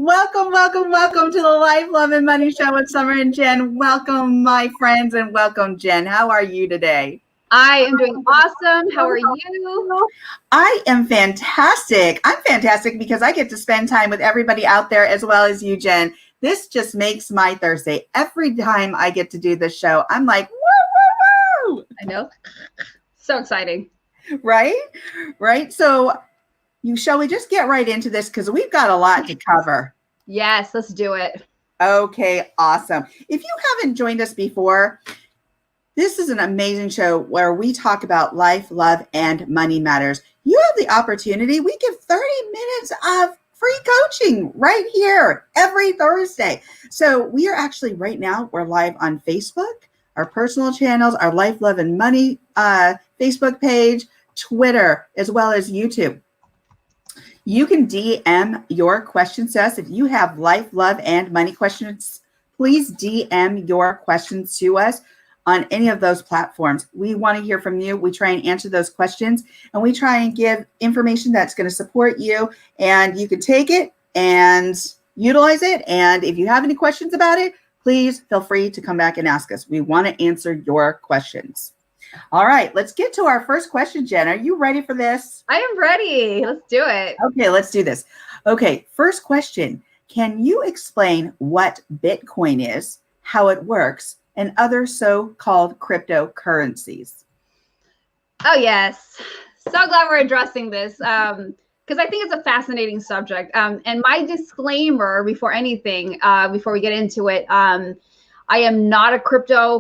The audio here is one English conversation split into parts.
Welcome to the Life, Love, and Money Show with Summer and Jen. Welcome, my friends, and welcome, Jen. How are you today? I am doing awesome. How are you? I am fantastic. I'm fantastic because I get to spend time with everybody out there as well as you, Jen. This just makes my Thursday. Every time I get to do this show, I'm like, woo, woo, woo. I know. So exciting. Right? So shall we just get right into this because we've got a lot to cover. Yes, let's do it. Okay, awesome. If you haven't joined us before, this is an amazing show where we talk about life, love, and money matters. You have the opportunity. We give 30 minutes of free coaching right here every Thursday. So we are actually right now, we're live on Facebook, our personal channels, our Life, Love, and Money Facebook page, Twitter, as well as YouTube. You can DM your questions to us. If you have life, love, and money questions, please DM your questions to us on any of those platforms. We want to hear from you. We try and answer those questions, and we try and give information that's going to support you, and you can take it and utilize it. And if you have any questions about it, please feel free to come back and ask us. We want to answer your questions. All right, let's get to our first question, Jen. Are you ready for this? I am ready. Let's do it. Okay, let's do this. Okay, first question. Can you explain what Bitcoin is, how it works, and other so-called cryptocurrencies? Oh, yes. So glad we're addressing this because I think it's a fascinating subject. And my disclaimer before anything, before we get into it, I am not a crypto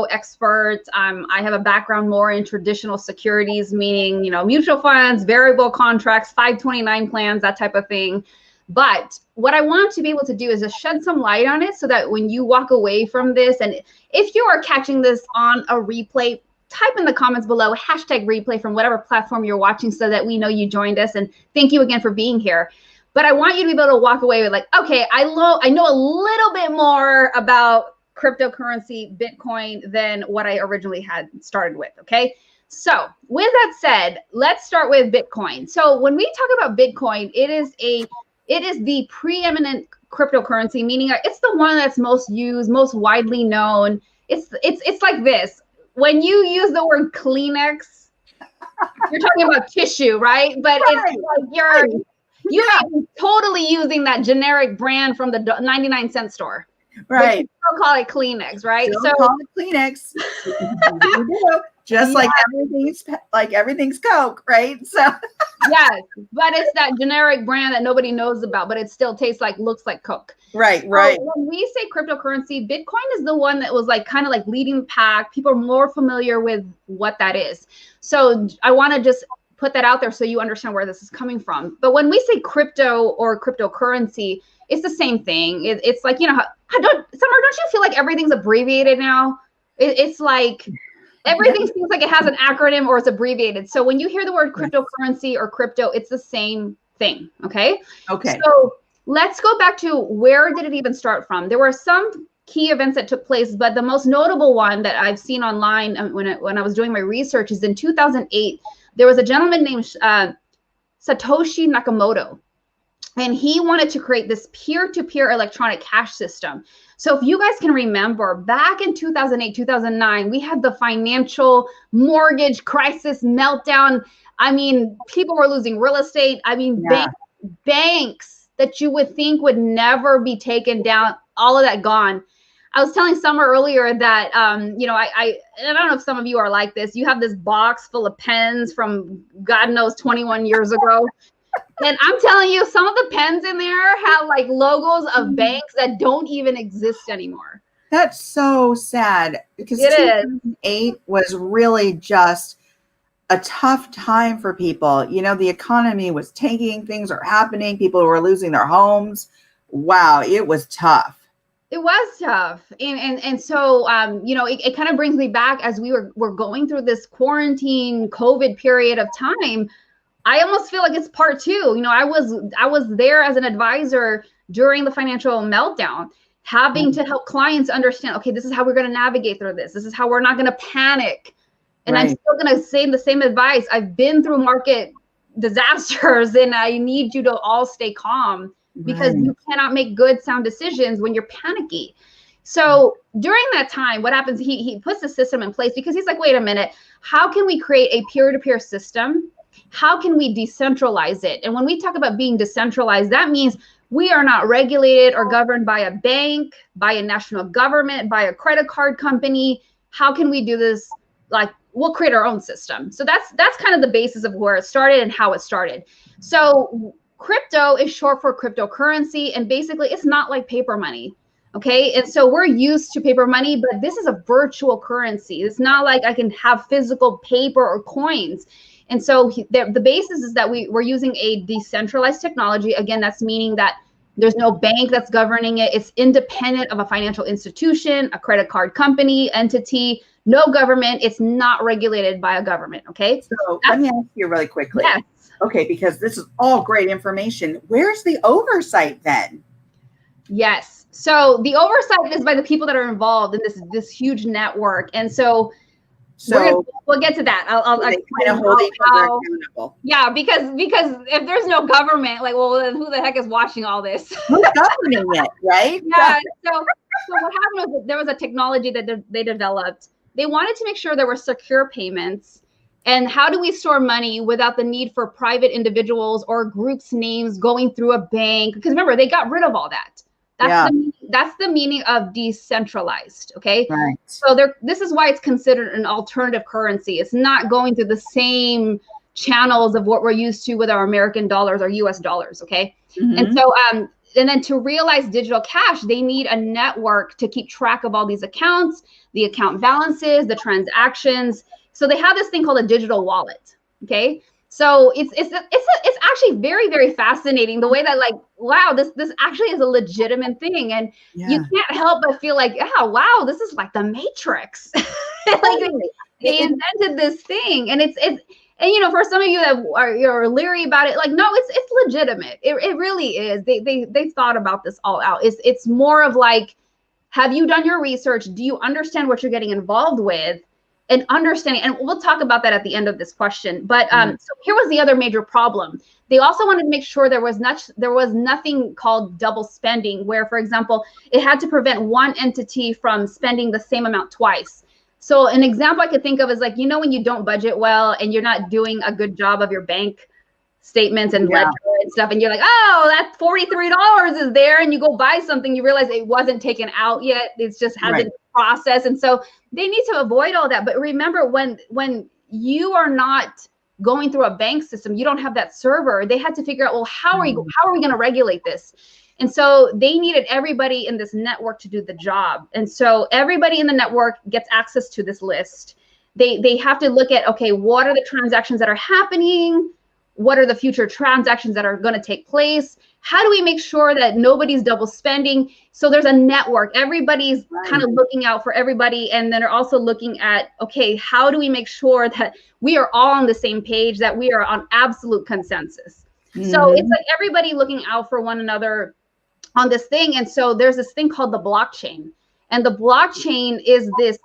expert. I have a background more in traditional securities, meaning, mutual funds, variable contracts, 529 plans, that type of thing. But what I want to be able to do is just shed some light on it so that when you walk away from this, and if you are catching this on a replay, type in the comments below, #replay from whatever platform you're watching so that we know you joined us. And thank you again for being here. But I want you to be able to walk away with like, okay, I know a little bit more about cryptocurrency, Bitcoin, than what I originally had started with, okay? So with that said, let's start with Bitcoin. So when we talk about Bitcoin, it is the preeminent cryptocurrency, meaning it's the one that's most used, most widely known. It's like this. When you use the word Kleenex, you're talking about tissue, right? But it's like you're totally using that generic brand from the 99-cent store. Right. You still call it Kleenex, right? Still call it Kleenex. Just like everything's Coke, right? So yes, but it's that generic brand that nobody knows about, but it still looks like Coke. Right. So when we say cryptocurrency, Bitcoin is the one that was kind of leading the pack. People are more familiar with what that is. So I want to just put that out there so you understand where this is coming from. But when we say crypto or cryptocurrency, it's the same thing. It's like, Summer, don't you feel like everything's abbreviated now? It's like everything seems like it has an acronym or it's abbreviated. So when you hear the word cryptocurrency or crypto, it's the same thing. Okay. So let's go back to where did it even start from? There were some key events that took place, but the most notable one that I've seen online when I was doing my research is in 2008. There was a gentleman named Satoshi Nakamoto, and he wanted to create this peer-to-peer electronic cash system. So if you guys can remember, back in 2008, 2009, we had the financial mortgage crisis meltdown. I mean, people were losing real estate. I mean, banks that you would think would never be taken down, all of that gone. I was telling Summer earlier that, I don't know if some of you are like this. You have this box full of pens from God knows 21 years ago. And I'm telling you, some of the pens in there have logos of banks that don't even exist anymore. That's so sad because 2008 was really just a tough time for people. The economy was tanking, things are happening, people were losing their homes. Wow, it was tough. It was tough. And so, it kind of brings me back as we're going through this quarantine COVID period of time. I almost feel like it's part two. I was there as an advisor during the financial meltdown, having to help clients understand, okay, this is how we're going to navigate through this. This is how we're not going to panic. And I'm still going to say the same advice. I've been through market disasters, then I need you to all stay calm, because Right. you cannot make good sound decisions when you're panicky. So during that time, what happens, he puts the system in place because he's like, wait a minute, how can we create a peer-to-peer system? How can we decentralize it? And when we talk about being decentralized, that means we are not regulated or governed by a bank, by a national government, by a credit card company. How can we do this? Like, we'll create our own system. So that's kind of the basis of where it started and how it started. So crypto is short for cryptocurrency, and basically it's not like paper money. Okay. And so we're used to paper money, but this is a virtual currency. It's not like I can have physical paper or coins. And so the basis is that we're using a decentralized technology. Again, that's meaning that there's no bank that's governing it. It's independent of a financial institution, a credit card company, entity, no government. It's not regulated by a government. Okay. So let me ask you really quickly. Yes. Okay, because this is all great information. Where's the oversight then? Yes. So the oversight is by the people that are involved in this huge network. And so we'll get to that. I'll kind of hold each other accountable. Yeah, because if there's no government, like, well, then who the heck is watching all this? Who's governing it, right? Yeah. So what happened was there was a technology that they developed. They wanted to make sure there were secure payments. And how do we store money without the need for private individuals or groups' names going through a bank? Because remember, they got rid of all that. That's the meaning of decentralized. Okay. Right. So this is why it's considered an alternative currency. It's not going through the same channels of what we're used to with our American dollars or US dollars. Okay. Mm-hmm. And so, and then to realize digital cash, they need a network to keep track of all these accounts, the account balances, the transactions. So they have this thing called a digital wallet. Okay. So it's actually very, very fascinating the way that, like, wow, this actually is a legitimate thing. And you can't help but feel like, yeah, wow, this is like the Matrix. Like they invented this thing. And it's and for some of you that you're leery about it, like, no, it's legitimate. It really is. They thought about this all out. It's more of like, have you done your research? Do you understand what you're getting involved with? And understanding, and we'll talk about that at the end of this question. But so here was the other major problem. They also wanted to make sure there was nothing called double spending, where, for example, it had to prevent one entity from spending the same amount twice. So an example I could think of is, like, when you don't budget well and you're not doing a good job of your bank statements and ledger and stuff, and you're like, oh, that $43 is there, and you go buy something, you realize it wasn't taken out yet. It's just hasn't processed. And so they need to avoid all that. But remember, when you are not going through a bank system, you don't have that server. They had to figure out, well, how are we going to regulate this? And so they needed everybody in this network to do the job. And so everybody in the network gets access to this list. They have to look at, okay, what are the transactions that are happening? What are the future transactions that are going to take place? How do we make sure that nobody's double spending? So there's a network. Everybody's kind of looking out for everybody. And then they're also looking at, okay, how do we make sure that we are all on the same page, that we are on absolute consensus? Mm-hmm. So it's like everybody looking out for one another on this thing. And so there's this thing called the blockchain. And the blockchain is this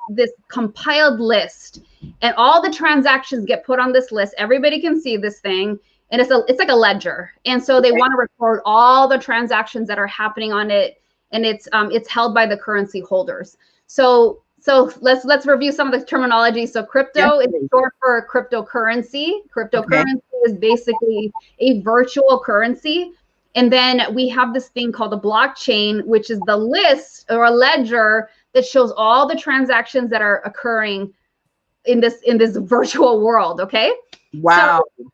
compiled list, and all the transactions get put on this list. Everybody can see this thing, and it's like a ledger. And so they want to record all the transactions that are happening on it, and it's held by the currency holders. So let's review some of the terminology. So crypto is short for cryptocurrency. Cryptocurrency is basically a virtual currency. And then we have this thing called the blockchain, which is the list or a ledger that shows all the transactions that are occurring in this virtual world. Okay. Wow. So,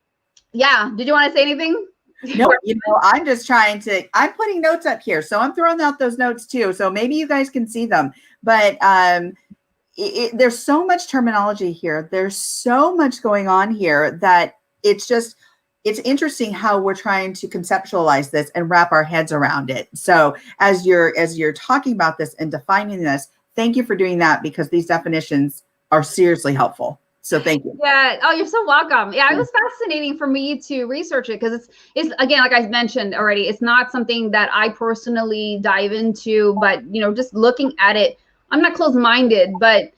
yeah. Did you want to say anything? No, I'm just I'm putting notes up here. So I'm throwing out those notes too. So maybe you guys can see them, but there's so much terminology here. There's so much going on here that it's interesting how we're trying to conceptualize this and wrap our heads around it. So as you're talking about this and defining this, thank you for doing that, because these definitions are seriously helpful. So thank you. Yeah. Oh, you're so welcome. Yeah, it was fascinating for me to research it, because it's again, like I mentioned already, it's not something that I personally dive into, but just looking at it, I'm not closed-minded, but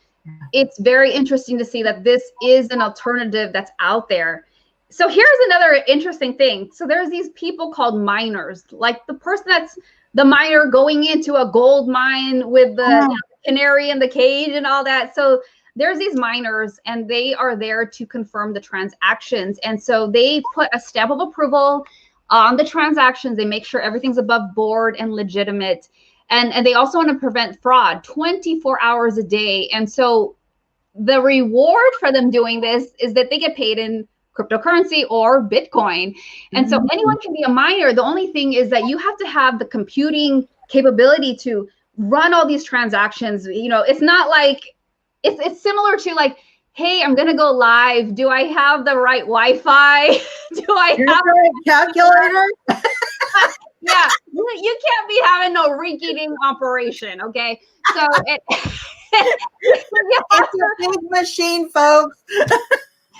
it's very interesting to see that this is an alternative that's out there. So here's another interesting thing. So there's these people called miners, like the person that's the miner going into a gold mine with the canary in the cage and all that. So there's these miners, and they are there to confirm the transactions. And so they put a stamp of approval on the transactions. They make sure everything's above board and legitimate. And they also want to prevent fraud 24 hours a day. And so the reward for them doing this is that they get paid in cryptocurrency or Bitcoin. And so anyone can be a miner. The only thing is that you have to have the computing capability to run all these transactions. You know, it's not like, it's similar to like, hey, I'm going to go live. Do I have the right Wi-Fi? Do I have the right calculator? Yeah, you can't be having no rinky-dink operation, okay? So it's a big machine, folks.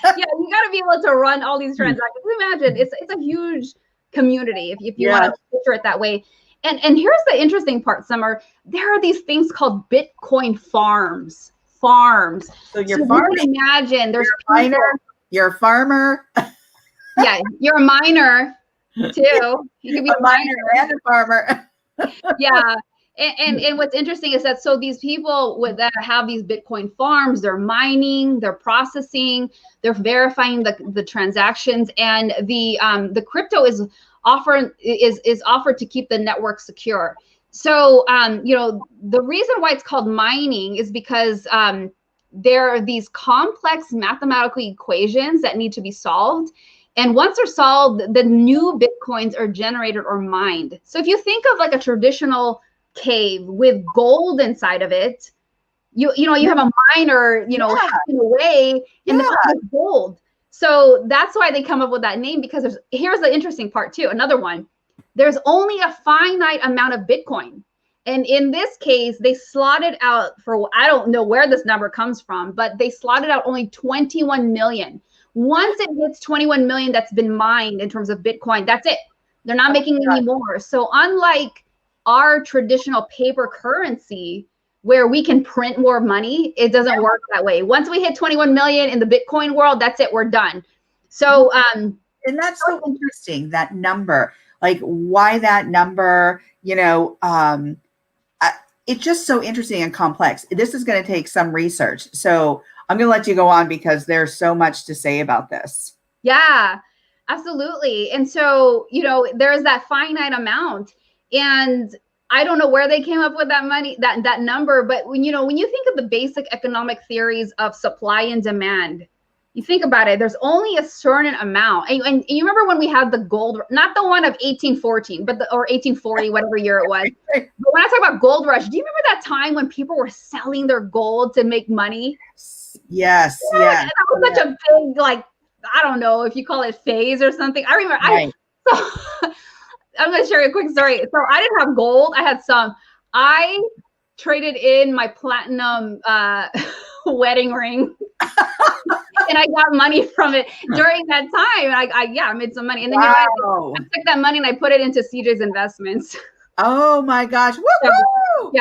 Yeah, you got to be able to run all these transactions. Imagine it's a huge community if you want to picture it that way. And here's the interesting part, Summer. There are these things called Bitcoin farms. So you're farming. Imagine there's you're a miner, you're a farmer. Yeah, you're a miner too. You can be a miner and a farmer. Yeah. And what's interesting is that so these people that have these Bitcoin farms, they're mining, they're processing, they're verifying the transactions, and the crypto is offered to keep the network secure. So you know, the reason why it's called mining is because there are these complex mathematical equations that need to be solved. And once they're solved, the new Bitcoins are generated or mined. So if you think of like a traditional cave with gold inside of it, you know you have a miner, you know, hacking away in the gold. So that's why they come up with that name, because here's the interesting part too. Another one, there's only a finite amount of Bitcoin. And in this case, they slotted out for, I don't know where this number comes from, but they slotted out only 21 million. Once it hits 21 million that's been mined in terms of Bitcoin, that's it. They're not making any more. So unlike our traditional paper currency where we can print more money, it doesn't work that way. Once we hit 21 million in the Bitcoin world, that's it, we're done. So and that's so interesting, that number, like why that number, you know, it's just so interesting and complex. This is going to take some research. So I'm going to let you go on because there's so much to say about this. Yeah, absolutely. And so, you know, there's that finite amount, and I don't know where they came up with that money, that number, but when you think of the basic economic theories of supply and demand, you think about it, there's only a certain amount. And you remember when we had the gold, not the one of 1814, but or 1840, whatever year it was. But when I talk about gold rush, do you remember that time when people were selling their gold to make money? Yes. Yeah. That was such a big, like, I don't know if you call it phase or something. I remember, I'm going to share a quick story. So I didn't have gold. I had some. I traded in my platinum wedding ring. And I got money from it during that time. I made some money. And then I took that money and I put it into CJ's investments. Oh my gosh. Woo-hoo!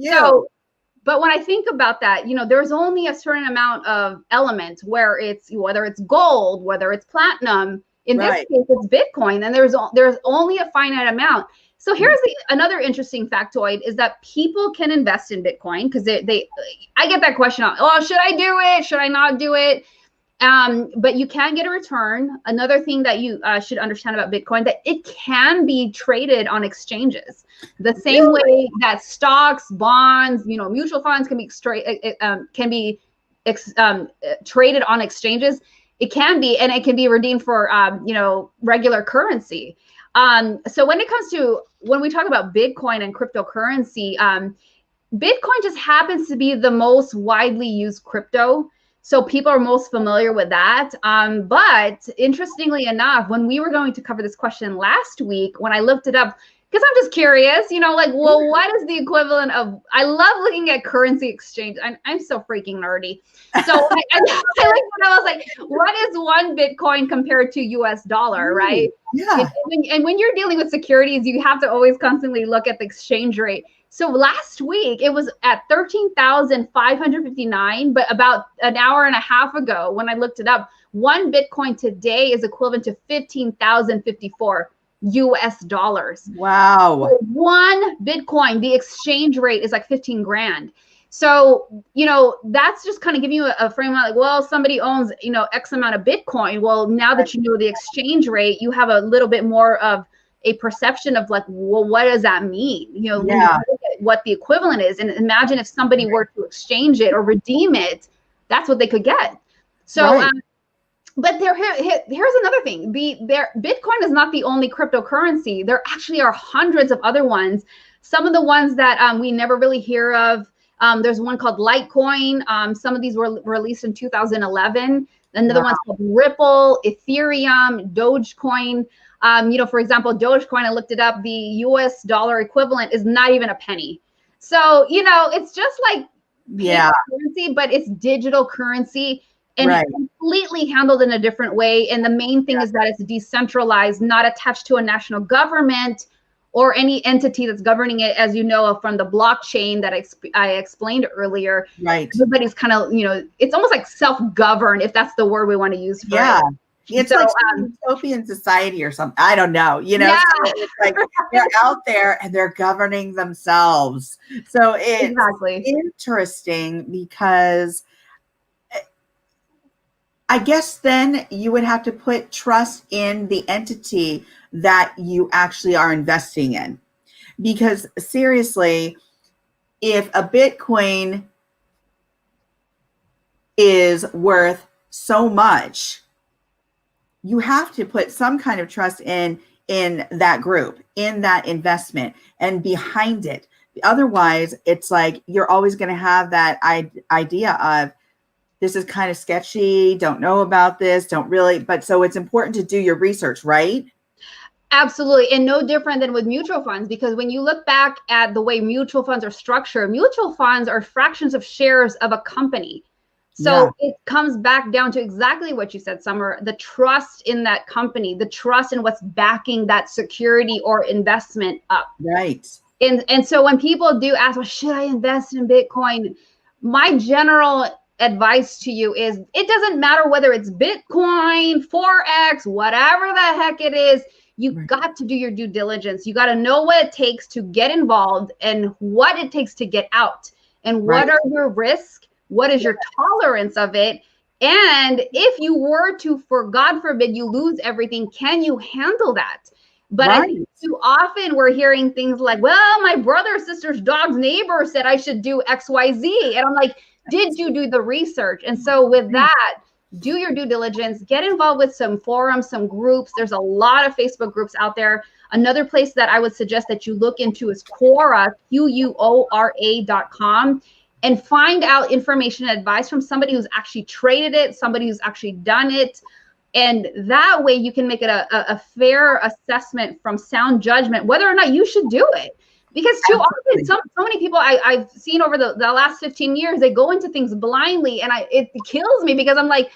So, but when I think about that, you know, there's only a certain amount of elements whether it's gold, whether it's platinum. In this case, it's Bitcoin, and there's only a finite amount. So here's another interesting factoid is that people can invest in Bitcoin because I get that question, oh, should I do it? Should I not do it? But you can get a return. Another thing that you should understand about Bitcoin, that it can be traded on exchanges. The same way that stocks, bonds, you know, mutual funds can be traded on exchanges. It can be, and it can be redeemed for, you know, regular currency. So when we talk about Bitcoin and cryptocurrency, Bitcoin just happens to be the most widely used crypto. So people are most familiar with that. But interestingly enough, when we were going to cover this question last week, when I looked it up, because I'm just curious, you know, like, well, what is the equivalent of, I love looking at currency exchange. I'm so freaking nerdy. So I was like, what is one Bitcoin compared to US dollar, right? Yeah. And when you're dealing with securities, you have to always constantly look at the exchange rate. So last week it was at 13,559, but about an hour and a half ago when I looked it up, one Bitcoin today is equivalent to 15,054 US dollars. Wow. So one Bitcoin, the exchange rate is like 15 grand. So, that's just kind of giving you a frame of like, well, somebody owns, X amount of Bitcoin. Well, now that you know the exchange rate, you have a little bit more of a perception of like, well, what does that mean? When you look at what the equivalent is, and imagine if somebody were to exchange it or redeem it, that's what they could get. So, but here's another thing. Bitcoin is not the only cryptocurrency. There actually are hundreds of other ones. Some of the ones that we never really hear of. There's one called Litecoin. Some of these were released in 2011. Another one's called Ripple, Ethereum, Dogecoin. For example, Dogecoin, I looked it up. The US dollar equivalent is not even a penny. So, it's just like currency, but it's digital currency. And it's completely handled in a different way. And the main thing is that it's decentralized, not attached to a national government or any entity that's governing it, as you know, from the blockchain that I explained earlier. Right. Everybody's kind of, it's almost like self-governed, if that's the word we want to use for it. It's like some utopian society or something. I don't know. So it's like they're out there and they're governing themselves. So it's interesting because I guess then you would have to put trust in the entity that you actually are investing in. Because seriously, if a Bitcoin is worth so much, you have to put some kind of trust in that group, in that investment, and behind it. Otherwise, it's like you're always going to have that idea of, this is kind of sketchy, don't know about this, don't really. But so it's important to do your research, right? Absolutely. And no different than with mutual funds, because when you look back at the way mutual funds are structured, mutual funds are fractions of shares of a company. So it comes back down to exactly what you said, Summer, the trust in that company, the trust in what's backing that security or investment up. Right. And so when people do ask, well, should I invest in Bitcoin? My general advice to you is it doesn't matter whether it's Bitcoin, Forex, whatever the heck it is. You've got to do your due diligence. You got to know what it takes to get involved and what it takes to get out, and what are your risks, what is your tolerance of it, and if you were to, for God forbid, you lose everything, can you handle that? But I think too often we're hearing things like, well, my brother, sister's dog's neighbor said I should do XYZ, and I'm like, did you do the research? And so with that, do your due diligence, get involved with some forums, some groups. There's a lot of Facebook groups out there. Another place that I would suggest that you look into is Quora, Quora.com, and find out information and advice from somebody who's actually traded it, somebody who's actually done it. And that way you can make it a fair assessment from sound judgment, whether or not you should do it. Because too often, so many people I've seen over the last 15 years, they go into things blindly, and it kills me, because I'm like,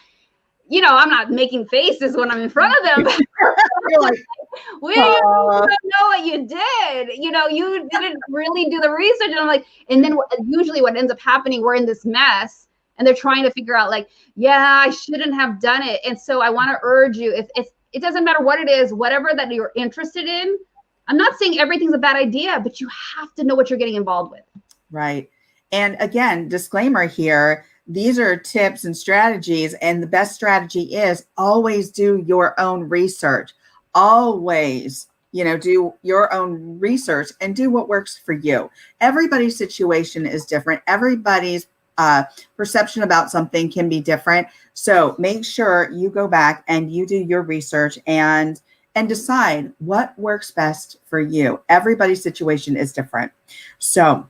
I'm not making faces when I'm in front of them. You're like, well, you don't know what you did. You didn't really do the research. And I'm like, and then usually what ends up happening, we're in this mess, and they're trying to figure out like, yeah, I shouldn't have done it. And so I want to urge you, if it doesn't matter what it is, whatever that you're interested in. I'm not saying everything's a bad idea, but you have to know what you're getting involved with. Right. And again, disclaimer here, these are tips and strategies. And the best strategy is always do your own research. Always, do your own research and do what works for you. Everybody's situation is different. Everybody's perception about something can be different. So make sure you go back and you do your research and decide what works best for you. Everybody's situation is different. So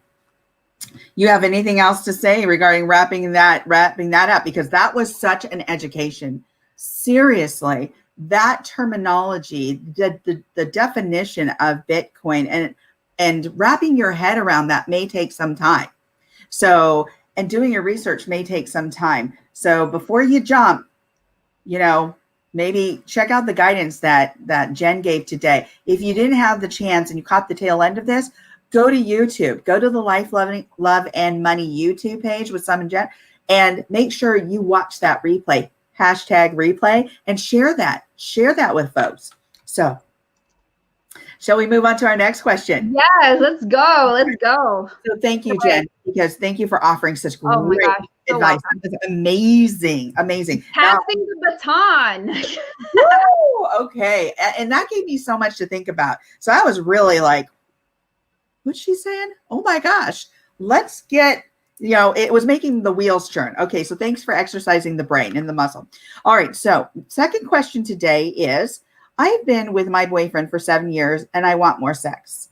you have anything else to say regarding wrapping that up? Because that was such an education. Seriously, that terminology, the definition of Bitcoin and wrapping your head around that may take some time. So, and doing your research may take some time. So before you jump, maybe check out the guidance that Jen gave today. If you didn't have the chance and you caught the tail end of this, go to YouTube, go to the Life, Love and Money YouTube page with Sam and Jen, and make sure you watch that replay, #replay, and share that with folks. So shall we move on to our next question? Yes, let's go. Let's go. So thank you, Jen, because thank you for offering such great advice. That was amazing. Amazing. Passing the baton. Woo, okay. And that gave me so much to think about. So I was really like, what's she saying? Oh my gosh. Let's get, it was making the wheels turn. Okay. So thanks for exercising the brain and the muscle. All right. So second question today is, I've been with my boyfriend for 7 years and I want more sex,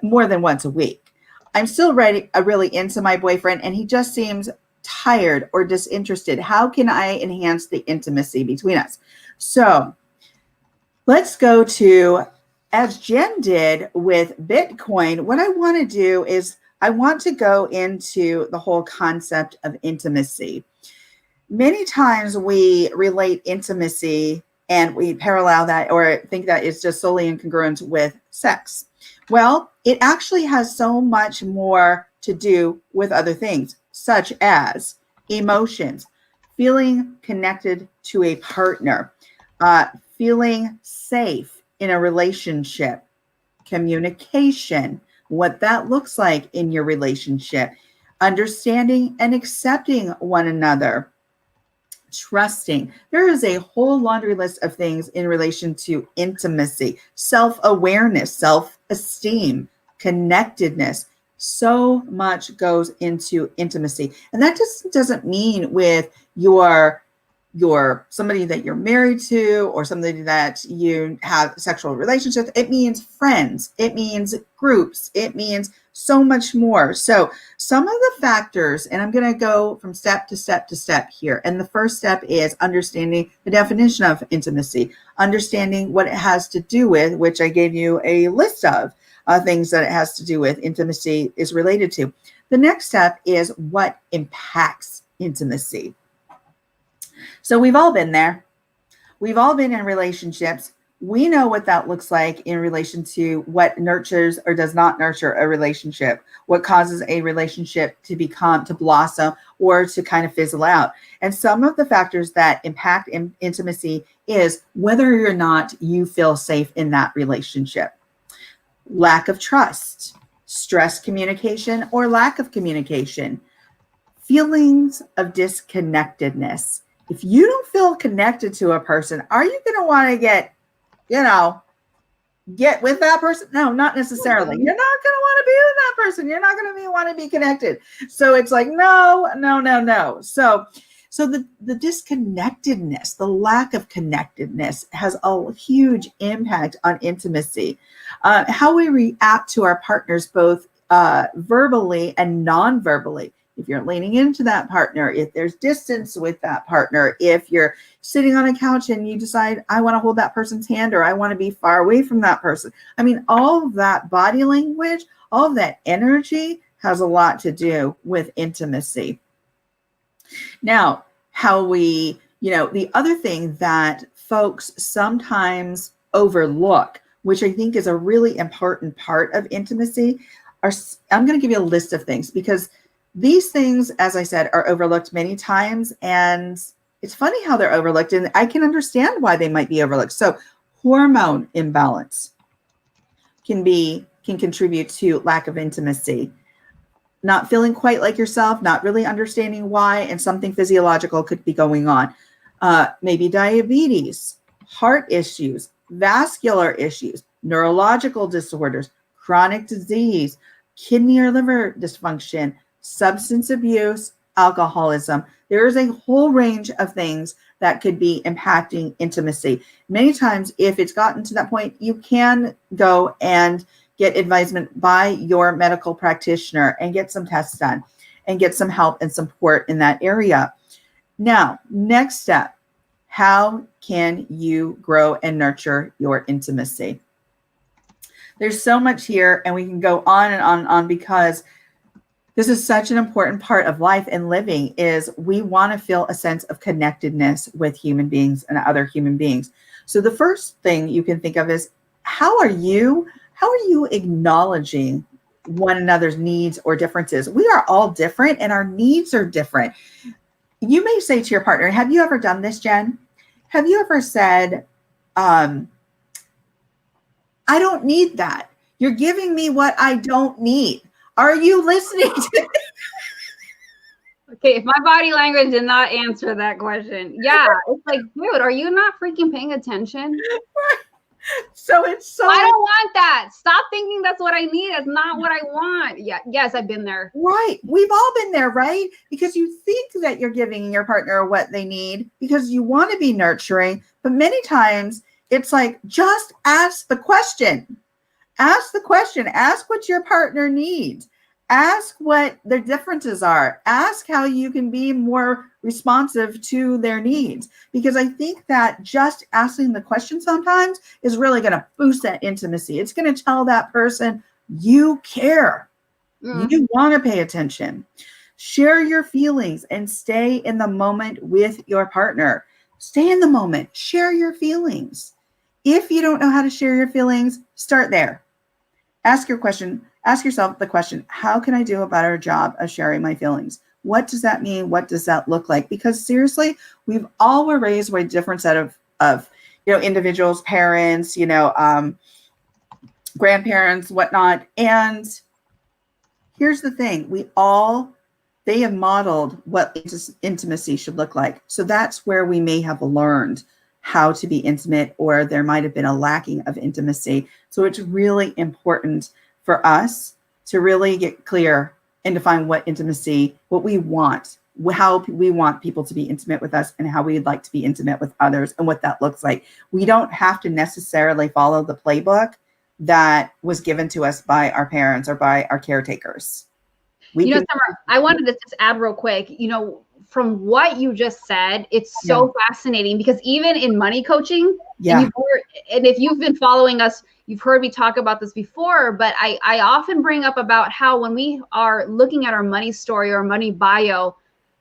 more than once a week. I'm still really into my boyfriend and he just seems tired or disinterested. How can I enhance the intimacy between us? So let's go to, as Jen did with Bitcoin, what I want to do is I want to go into the whole concept of intimacy. Many times we relate intimacy and we parallel that or think that it's just solely incongruent with sex. Well, it actually has so much more to do with other things, such as emotions, feeling connected to a partner, feeling safe in a relationship, communication, what that looks like in your relationship, understanding and accepting one another, trusting. There is a whole laundry list of things in relation to intimacy, self-awareness, self-esteem, connectedness. So much goes into intimacy. And that just doesn't mean with your somebody that you're married to or somebody that you have sexual relationships. It means friends. It means groups. It means so much more. So some of the factors, and I'm going to go from step to step to step here. And the first step is understanding the definition of intimacy, understanding what it has to do with, which I gave you a list of things that it has to do with intimacy is related to. The next step is what impacts intimacy. So we've all been there. We've all been in relationships. We know what that looks like in relation to what nurtures or does not nurture a relationship, what causes a relationship to blossom or to kind of fizzle out. And some of the factors that impact intimacy is whether or not you feel safe in that relationship. Lack of trust, stress communication or lack of communication, feelings of disconnectedness. If you don't feel connected to a person, are you going to want to get with that person? No, not necessarily. You're not going to want to be with that person. You're not going to want to be connected. So it's like, no. So the disconnectedness, the lack of connectedness has a huge impact on intimacy. How we react to our partners, both verbally and non-verbally. If you're leaning into that partner, if there's distance with that partner, if you're sitting on a couch and you decide, I want to hold that person's hand or I want to be far away from that person. I mean, all of that body language, all of that energy has a lot to do with intimacy. Now, how we, the other thing that folks sometimes overlook, which I think is a really important part of intimacy, I'm going to give you a list of things because these things, as I said, are overlooked many times, and it's funny how they're overlooked, and I can understand why they might be overlooked. So hormone imbalance can contribute to lack of intimacy. Not feeling quite like yourself, not really understanding why, and something physiological could be going on. Maybe diabetes, heart issues, vascular issues, neurological disorders, chronic disease, kidney or liver dysfunction, substance abuse, alcoholism. There is a whole range of things that could be impacting intimacy. Many times, if it's gotten to that point, you can go and get advisement by your medical practitioner and get some tests done and get some help and support in that area. Now, next step, how can you grow and nurture your intimacy? There's so much here, and we can go on and on and on because this is such an important part of life and living is we want to feel a sense of connectedness with human beings and other human beings. So the first thing you can think of is how are you acknowledging one another's needs or differences. We are all different and our needs are different. You may say to your partner, have you ever done this, Jen? Have you ever said, I don't need that. You're giving me what I don't need. Are you listening to me? Okay, if my body language did not answer that question, yeah, it's like, dude, are you not freaking paying attention? So it's so. I don't want that. Stop thinking that's what I need. That's not what I want. Yeah, yes, I've been there. Right. We've all been there, right? Because you think that you're giving your partner what they need because you want to be nurturing. But many times it's like, just ask the question. Ask the question. Ask what your partner needs. Ask what their differences are. Ask how you can be more responsive to their needs. Because I think that just asking the question sometimes is really going to boost that intimacy. It's going to tell that person you care. You want to pay attention. Share your feelings and stay in the moment with your partner. Stay in the moment. Share your feelings. If you don't know how to share your feelings, start there. Ask yourself the question, how can I do a better job of sharing my feelings? What does that mean? What does that look like? Because seriously, we've all were raised with a different set of individuals, parents, grandparents, whatnot. And here's the thing, they have modeled what intimacy should look like. So that's where we may have learned how to be intimate, or there might have been a lacking of intimacy. So it's really important for us to really get clear and define what we want, how we want people to be intimate with us and how we'd like to be intimate with others and what that looks like. We don't have to necessarily follow the playbook that was given to us by our parents or by our caretakers. Summer, I wanted to just add real quick, from what you just said, it's so fascinating because even in money coaching, and if you've been following us, you've heard me talk about this before, but I often bring up about how when we are looking at our money story or money bio,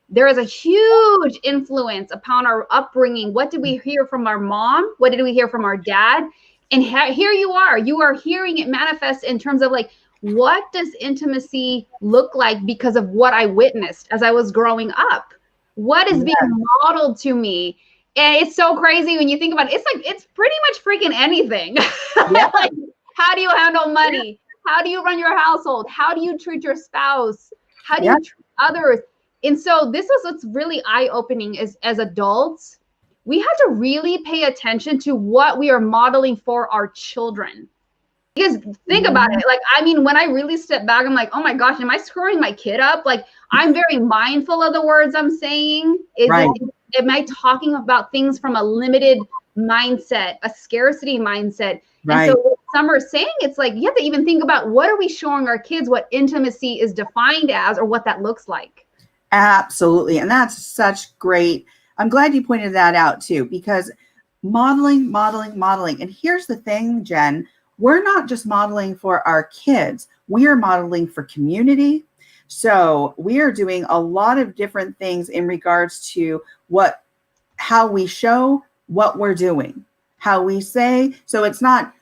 there is a huge influence upon our upbringing. What did we hear from our mom? What did we hear from our dad? And here you are hearing it manifest in terms of like, what does intimacy look like because of what I witnessed as I was growing up? What is being modeled to me? And it's so crazy when you think about it. It's like, it's pretty much freaking anything. Like, how do you handle money? How do you run your household? How do you treat your spouse? How do you treat others? And so this is what's really eye-opening is as adults, we have to really pay attention to what we are modeling for our children. Because think about it. Like, I mean, when I really step back, I'm like, oh my gosh, am I screwing my kid up? Like, I'm very mindful of the words I'm saying. Am I talking about things from a limited mindset, a scarcity mindset? Right. And so what Summer is saying, it's like, you have to even think about what are we showing our kids, what intimacy is defined as, or what that looks like. Absolutely. And that's such great. I'm glad you pointed that out too, because modeling. And here's the thing, Jen, we're not just modeling for our kids. We are modeling for community. So we are doing a lot of different things in regards to how we show what we're doing, how we say. So it's not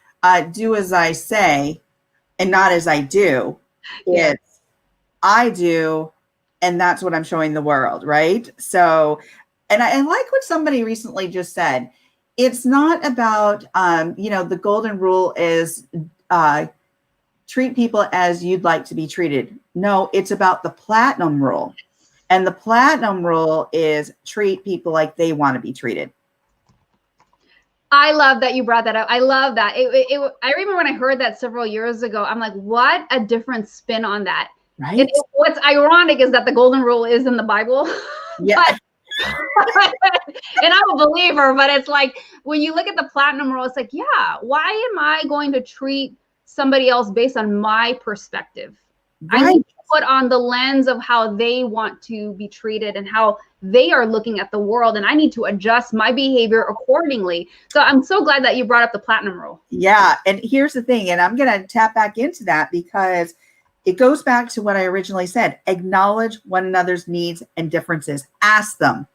do as I say and not as I do. It's I do, and that's what I'm showing the world, right? So, and I like what somebody recently just said. It's not about, the golden rule is treat people as you'd like to be treated. No, it's about the platinum rule. And the platinum rule is treat people like they want to be treated. I love that you brought that up. I love that. I remember when I heard that several years ago, I'm like, what a different spin on that. Right. And what's ironic is that the golden rule is in the Bible. Yeah. And I'm a believer, but it's like when you look at the platinum rule, it's like, yeah, why am I going to treat somebody else based on my perspective? Right. I need to put on the lens of how they want to be treated and how they are looking at the world, and I need to adjust my behavior accordingly. So I'm so glad that you brought up the platinum rule. Yeah, and here's the thing, and I'm going to tap back into that because it goes back to what I originally said. Acknowledge one another's needs and differences. Ask them.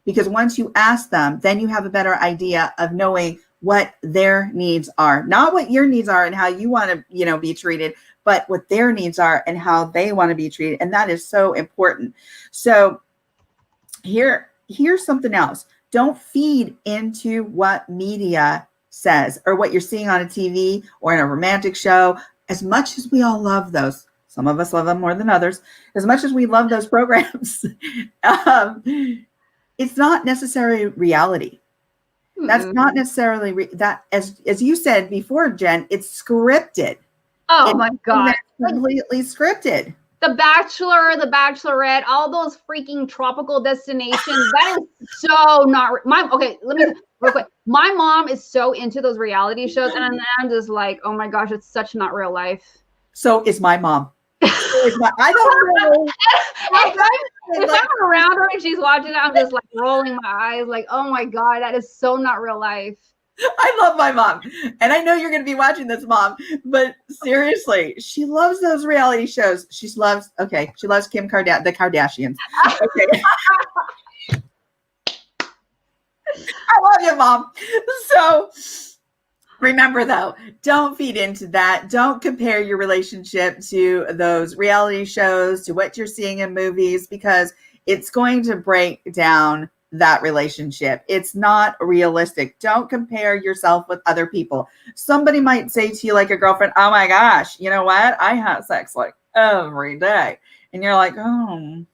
Because once you ask them, then you have a better idea of knowing what their needs are. Not what your needs are and how you want to, be treated, but what their needs are and how they want to be treated. And that is so important. So here's something else. Don't feed into what media says or what you're seeing on a TV or in a romantic show. As much as we all love those, some of us love them more than others, as much as we love those programs, it's not necessarily reality. That's not necessarily that, as you said before, Jen, it's scripted. Oh my God. Completely scripted. The Bachelor, The Bachelorette, all those freaking tropical destinations. That is so not okay. Let me real quick. My mom is so into those reality shows, and I'm just like, oh my gosh, it's such not real life. So is my mom. I don't know. If I'm around her and she's watching it, I'm just like rolling my eyes, like, oh my God, that is so not real life. I love my mom, and I know you're going to be watching this, Mom, but seriously, she loves those reality shows. She loves Kim Kardashian, the Kardashians. Okay. I love you, Mom. So remember, though, don't feed into that. Don't compare your relationship to those reality shows, to what you're seeing in movies, because it's going to break down that relationship. It's not realistic. Don't compare yourself with other people. Somebody might say to you, like a girlfriend, oh my gosh, you know what? I have sex like every day. And you're like, oh,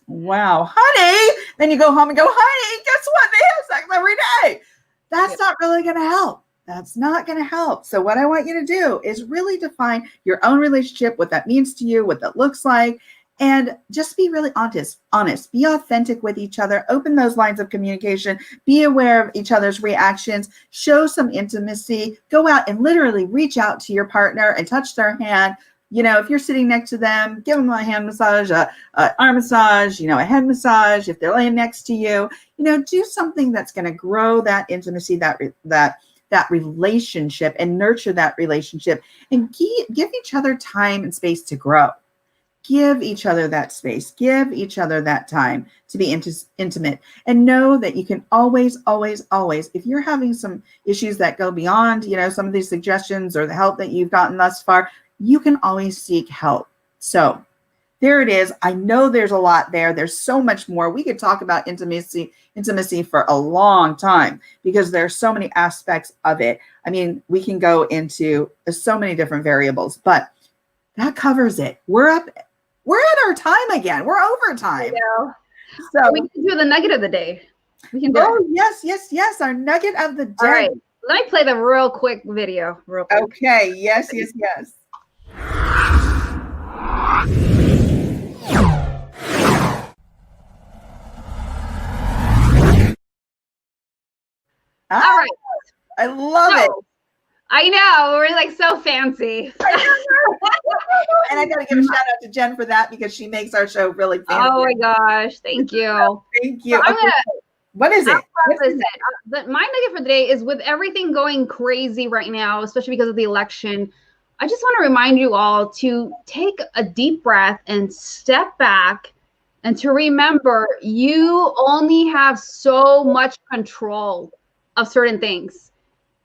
wow, honey. Then you go home and go, honey, guess what? They have sex every day. That's not really going to help. That's not going to help. So what I want you to do is really define your own relationship, what that means to you, what that looks like. And just be really honest, be authentic with each other, open those lines of communication, be aware of each other's reactions, show some intimacy, go out and literally reach out to your partner and touch their hand. You know, if you're sitting next to them, give them a hand massage, a arm massage, you know, a head massage. If they're laying next to you, you know, do something that's going to grow that intimacy, that relationship, and nurture that relationship, and give each other time and space to grow. Give each other that space. Give each other that time to be intimate. And know that you can always, always, always, if you're having some issues that go beyond, you know, some of these suggestions or the help that you've gotten thus far, you can always seek help. So there it is. I know there's a lot there. There's so much more. We could talk about intimacy for a long time because there's so many aspects of it. I mean, we can go into so many different variables, but that covers it. We're at our time again. We're over time. So we can do the nugget of the day. We can do yes. Our nugget of the day. All right. Let me play the real quick video. Real quick. Okay. Yes. All right. I love it. I know. We're like so fancy. And I got to give a shout out to Jen for that because she makes our show really fancy. Oh my gosh. Thank you. Thank you. So what is it? My nugget for the day is, with everything going crazy right now, especially because of the election, I just want to remind you all to take a deep breath and step back, and to remember you only have so much control of certain things.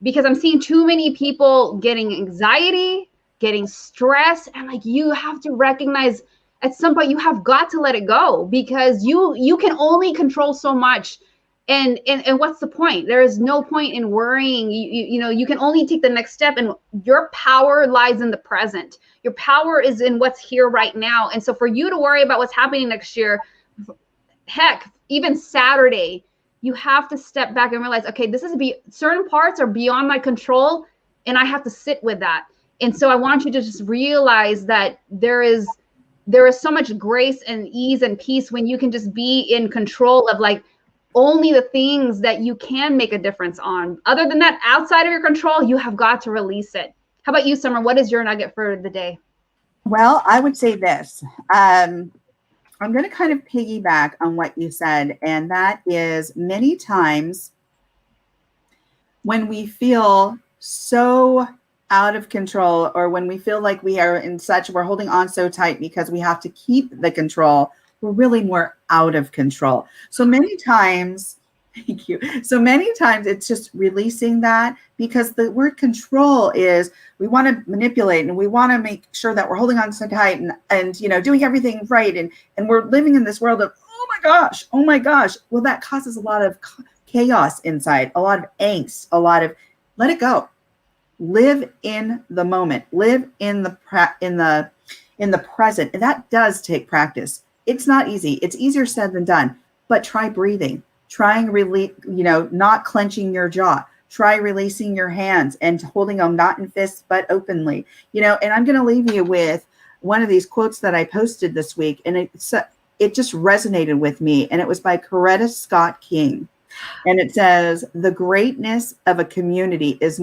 Because I'm seeing too many people getting anxiety, getting stressed, and like, you have to recognize at some point you have got to let it go, because you can only control so much. And what's the point? There is no point in worrying. You know, you can only take the next step, and your power lies in the present. Your power is in what's here right now. And so for you to worry about what's happening next year, heck, even Saturday, you have to step back and realize, okay, certain parts are beyond my control, and I have to sit with that. And so I want you to just realize that there is so much grace and ease and peace when you can just be in control of like only the things that you can make a difference on. Other than that, outside of your control, you have got to release it. How about you, Summer? What is your nugget for the day? Well, I would say this. I'm going to kind of piggyback on what you said, and that is, many times when we feel so out of control, or when we feel like we're holding on so tight because we have to keep the control, we're really more out of control. So many times Thank you. So many times it's just releasing that, because the word control is we want to manipulate and we want to make sure that we're holding on so tight and doing everything right. And we're living in this world of, oh my gosh. Well, that causes a lot of chaos inside, a lot of angst, a lot of let it go. Live in the moment, live in the present. And that does take practice. It's not easy. It's easier said than done, but try breathing. Trying release, not clenching your jaw. Try releasing your hands and holding them not in fists, but openly. And I'm going to leave you with one of these quotes that I posted this week, and it just resonated with me. And it was by Coretta Scott King, and it says, "The greatness of a community is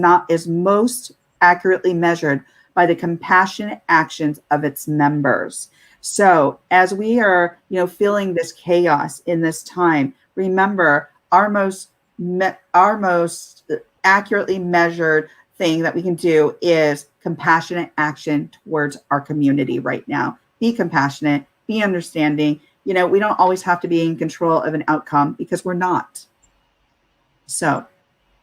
most accurately measured by the compassionate actions of its members." So as we are, feeling this chaos in this time, remember our most accurately measured thing that we can do is compassionate action towards our community right now. Be compassionate, be understanding. We don't always have to be in control of an outcome, because we're not. So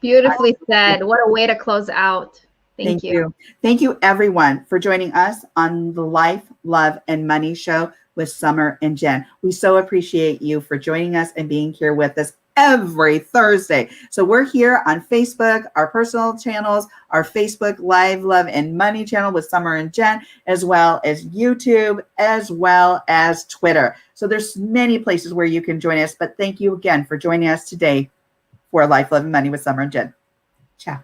beautifully said. What a way to close out. Thank you. Thank you, everyone, for joining us on the Life, Love, and Money Show with Summer and Jen. We so appreciate you for joining us and being here with us every Thursday. So we're here on Facebook, our personal channels, our Facebook Live, Love, and Money channel with Summer and Jen, as well as YouTube, as well as Twitter. So there's many places where you can join us. But thank you again for joining us today for Life, Love, and Money with Summer and Jen. Ciao.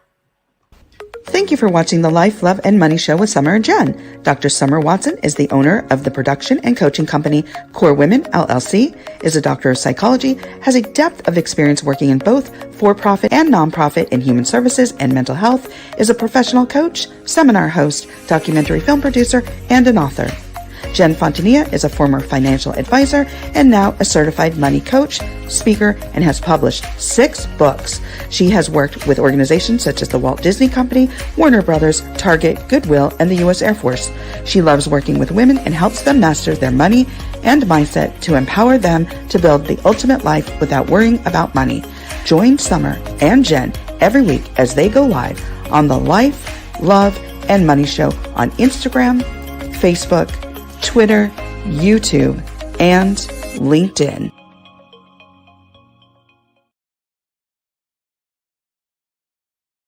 Thank you for watching the Life, Love, and Money Show with Summer and Jen. Dr. Summer Watson is the owner of the production and coaching company Core Women, LLC, is a doctor of psychology, has a depth of experience working in both for-profit and nonprofit in human services and mental health, is a professional coach, seminar host, documentary film producer, and an author. Jen Fontanilla is a former financial advisor and now a certified money coach, speaker, and has published 6 books. She has worked with organizations such as the Walt Disney Company, Warner Brothers, Target, Goodwill, and the U.S. Air Force. She loves working with women and helps them master their money and mindset to empower them to build the ultimate life without worrying about money. Join Summer and Jen every week as they go live on the Life, Love, and Money Show on Instagram, Facebook, Twitter, YouTube, and LinkedIn.